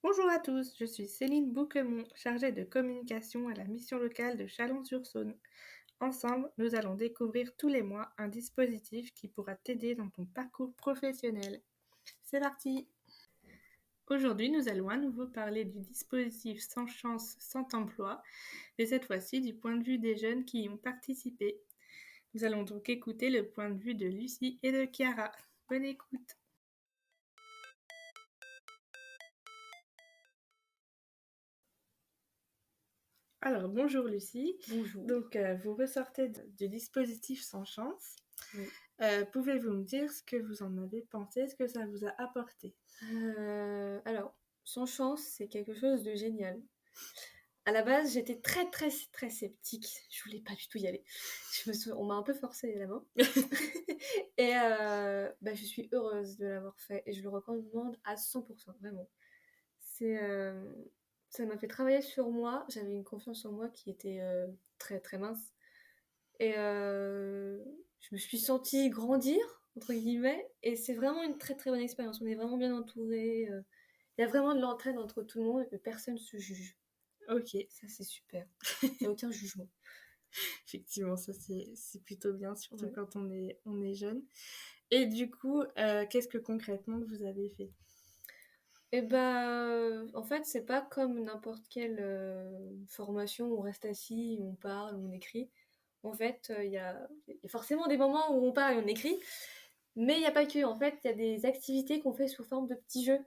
Bonjour à tous, je suis Céline Bouquemont, chargée de communication à la mission locale de Chalon-sur-Saône. Ensemble, nous allons découvrir tous les mois un dispositif qui pourra t'aider dans ton parcours professionnel. C'est parti! Aujourd'hui, nous allons à nouveau parler du dispositif Sans chance, sans emploi, mais cette fois-ci du point de vue des jeunes qui y ont participé. Nous allons donc écouter le point de vue de Lucie et de Chiara. Bonne écoute! Alors, bonjour Lucie. Bonjour. Donc, vous ressortez du dispositif Sans chance. Oui. Pouvez-vous me dire ce que vous en avez pensé, ce que ça vous a apporté? Alors, Sans chance, c'est quelque chose de génial. À la base, j'étais très très très sceptique. Je voulais pas du tout y aller. On m'a un peu forcé la main. Et je suis heureuse de l'avoir fait et je le recommande à 100%, vraiment. C'est, ça m'a fait travailler sur moi. J'avais une confiance en moi qui était très très mince. Et je me suis sentie grandir, entre guillemets, et c'est vraiment une très très bonne expérience. On est vraiment bien entouré. Il y a vraiment de l'entraide entre tout le monde et que personne se juge. Ok, Ça, c'est super. Il n'y a aucun jugement. effectivement, ça c'est plutôt bien, surtout Ouais. quand on est jeune. Et du coup, qu'est-ce que concrètement vous avez fait? Et bah, en fait, c'est pas comme n'importe quelle formation où on reste assis, où on parle, où on écrit. En fait, il y a forcément des moments où on parle et on écrit, mais il n'y a pas que. En fait, il y a des activités qu'on fait sous forme de petits jeux.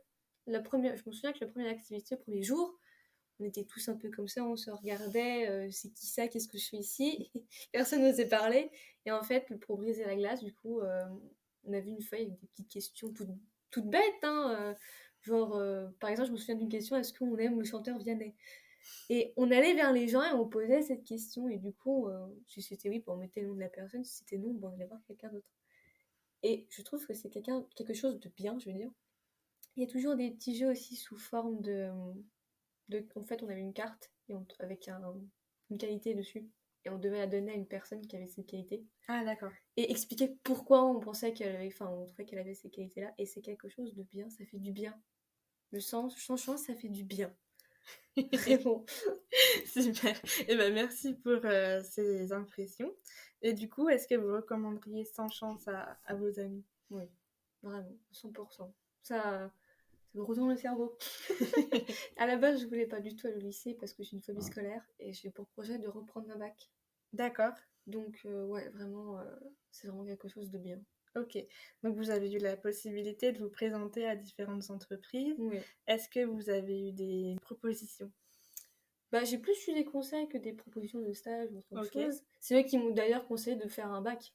Je me souviens que la première activité, le premier jour, on était tous un peu comme ça, on se regardait, c'est qui ça, qu'est-ce que je fais ici? Personne n'osait parler. Et en fait, pour briser la glace, du coup, on a vu une feuille avec des petites questions toutes bêtes, hein, genre, par exemple, je me souviens d'une question, est-ce qu'on aime le chanteur Vianney? Et on allait vers les gens et on posait cette question, et du coup, si c'était oui, on mettait le nom de la personne, si c'était non, on allait voir quelqu'un d'autre. Et je trouve que c'est quelque chose de bien, je veux dire. Il y a toujours des petits jeux aussi sous forme en fait, on avait une carte avec une qualité dessus. Et on devait la donner à une personne qui avait cette qualité. Ah, d'accord. Et expliquer pourquoi on pensait on trouvait qu'elle avait ces qualités-là. Et c'est quelque chose de bien, ça fait du bien. Le sens, changement, ça fait du bien. Vraiment. Super. Et ben merci pour ces impressions. Et du coup, est-ce que vous recommanderiez Sans chance à vos amis? Oui, vraiment, 100%. Ça me retourne le cerveau. À la base, je voulais pas du tout aller au lycée parce que j'ai une phobie scolaire et j'ai pour projet de reprendre un bac. D'accord. Donc, ouais, vraiment, c'est vraiment quelque chose de bien. Ok, donc vous avez eu la possibilité de vous présenter à différentes entreprises. Oui. Est-ce que vous avez eu des propositions? Bah, j'ai plus eu des conseils que des propositions de stage ou autre Ok, chose. C'est eux qui m'ont d'ailleurs conseillé de faire un bac.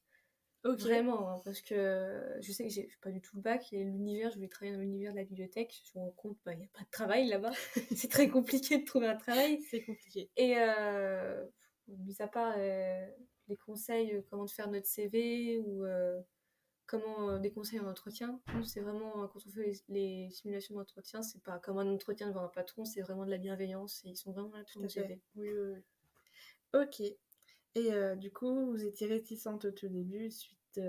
ok, Vraiment, hein, parce que je sais que j'ai pas du tout le bac et l'univers, je voulais travailler dans l'univers de la bibliothèque. Je me rends compte, bah, il n'y a pas de travail là-bas. C'est très compliqué de trouver un travail. c'est compliqué. Et mis à part les conseils, comment de faire notre CV ou comment des conseils en entretien. Nous, c'est vraiment, quand on fait les simulations d'entretien, c'est pas comme un entretien devant un patron, c'est vraiment de la bienveillance et ils sont vraiment là pour Tout à nous fait. aider. Oui, oui, oui. Ok. Et du coup, vous étiez réticente au tout début suite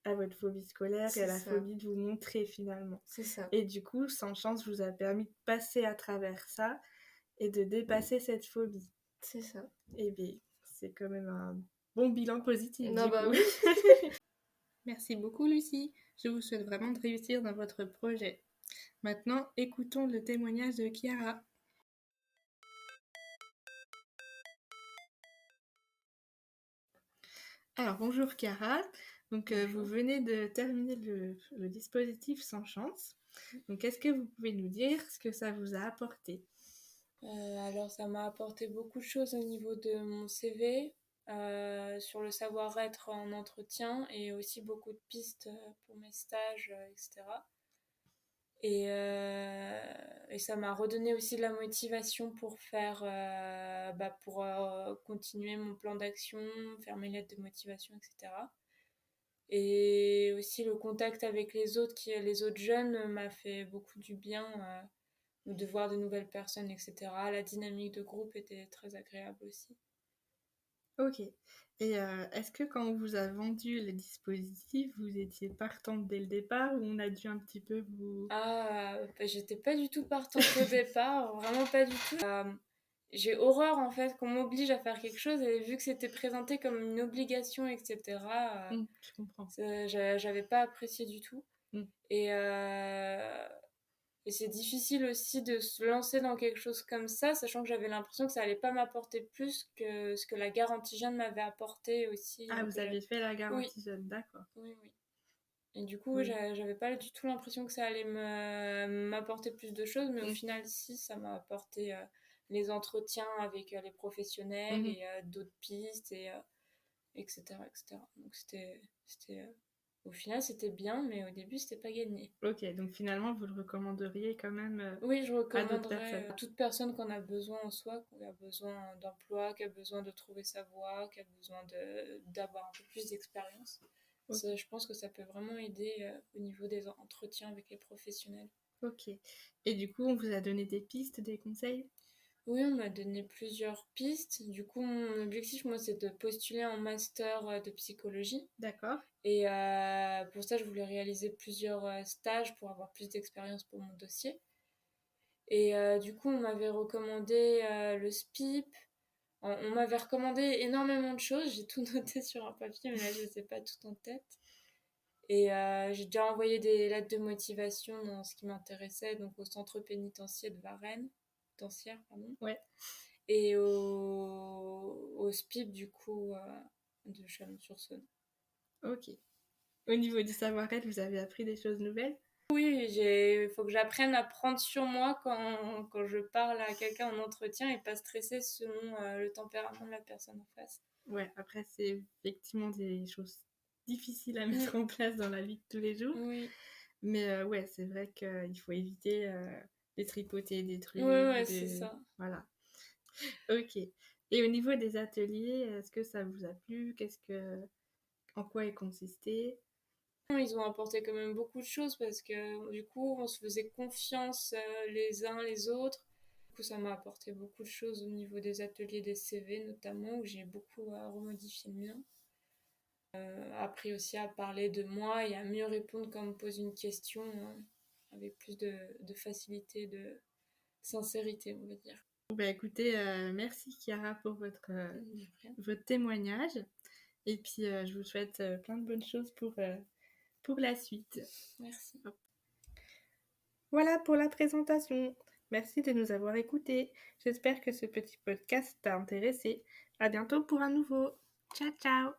à votre phobie scolaire et à C'est la ça, phobie de vous montrer finalement. c'est ça, Et du coup, Sans chance vous a permis de passer à travers ça et de dépasser cette phobie. c'est ça. Et bien, c'est quand même un bon bilan positif Non, du bah coup. oui. Merci beaucoup Lucie. Je vous souhaite vraiment de réussir dans votre projet. Maintenant, écoutons le témoignage de Chiara. Alors bonjour Chiara. Donc vous Bonjour. venez de terminer le dispositif Sans chance. Donc est-ce que vous pouvez nous dire ce que ça vous a apporté? Alors, ça m'a apporté beaucoup de choses au niveau de mon CV, sur le savoir-être en entretien et aussi beaucoup de pistes pour mes stages, etc. Et ça m'a redonné aussi de la motivation pour pour continuer mon plan d'action, faire mes lettres de motivation, etc. Et aussi le contact avec les autres jeunes m'a fait beaucoup du bien. De voir de nouvelles personnes, etc. La dynamique de groupe était très agréable aussi. Ok. Et est-ce que quand on vous a vendu les dispositifs, vous étiez partante dès le départ ou on a dû un petit peu vous... Ah, bah, j'étais pas du tout partante au départ, vraiment pas du tout. J'ai horreur en fait qu'on m'oblige à faire quelque chose et vu que c'était présenté comme une obligation, etc., je comprends. j'avais pas apprécié du tout. Mm. Et c'est difficile aussi de se lancer dans quelque chose comme ça, sachant que j'avais l'impression que ça allait pas m'apporter plus que ce que la garantie jeune m'avait apporté aussi. Ah, vous aviez fait la Oui, garantie jeune, d'accord. oui, oui. Et du coup, Oui. j'avais pas du tout l'impression que ça allait m'apporter plus de choses, mais au Mm. final, si, ça m'a apporté les entretiens avec les professionnels Mhm. et d'autres pistes, et, etc., etc. Donc au final, c'était bien, mais au début, c'était pas gagné. Ok, donc finalement, vous le recommanderiez quand même Oui, je à d'autres recommanderais personnes. à toute personne qu'on a besoin en soi, qui a besoin d'emploi, qui a besoin de trouver sa voie, qui a besoin d'avoir un peu plus d'expérience. Ok. Je pense que ça peut vraiment aider au niveau des entretiens avec les professionnels. Ok. Et du coup, on vous a donné des pistes, des conseils? Oui, on m'a donné plusieurs pistes. Du coup, mon objectif, moi, c'est de postuler en master de psychologie. D'accord. Et pour ça, je voulais réaliser plusieurs stages pour avoir plus d'expérience pour mon dossier. Et du coup, on m'avait recommandé le SPIP. On m'avait recommandé énormément de choses. J'ai tout noté sur un papier, mais là, je ne sais pas tout en tête. Et j'ai déjà envoyé des lettres de motivation dans ce qui m'intéressait, donc au centre pénitentiaire de Varennes, pénitentiaire, pardon, Ouais. et au SPIP, du coup, de Chalon-sur-Saône. Ok. Au niveau du savoir-être, vous avez appris des choses nouvelles? Oui, il faut que j'apprenne à prendre sur moi quand je parle à quelqu'un en entretien et pas stresser selon le tempérament de la personne en face. Ouais, après, c'est effectivement des choses difficiles à Mm. mettre en place dans la vie de tous les jours. Oui, Mais ouais, c'est vrai qu'il faut éviter de tripoter des trucs. ouais, c'est ça. Voilà. Ok. Et au niveau des ateliers, est-ce que ça vous a plu? En quoi ils consistaient? Ils ont apporté quand même beaucoup de choses parce que du coup, on se faisait confiance les uns les autres. Du coup, ça m'a apporté beaucoup de choses au niveau des ateliers des CV notamment, où j'ai beaucoup remodifié le mien. Appris aussi à parler de moi et à mieux répondre quand on me pose une question avec plus de facilité, de sincérité, on va dire. Bah, écoutez, merci Chiara pour votre témoignage. Et puis, je vous souhaite plein de bonnes choses pour la suite. Merci. Voilà pour la présentation. Merci de nous avoir écoutés. J'espère que ce petit podcast t'a intéressé. À bientôt pour un nouveau. Ciao, ciao!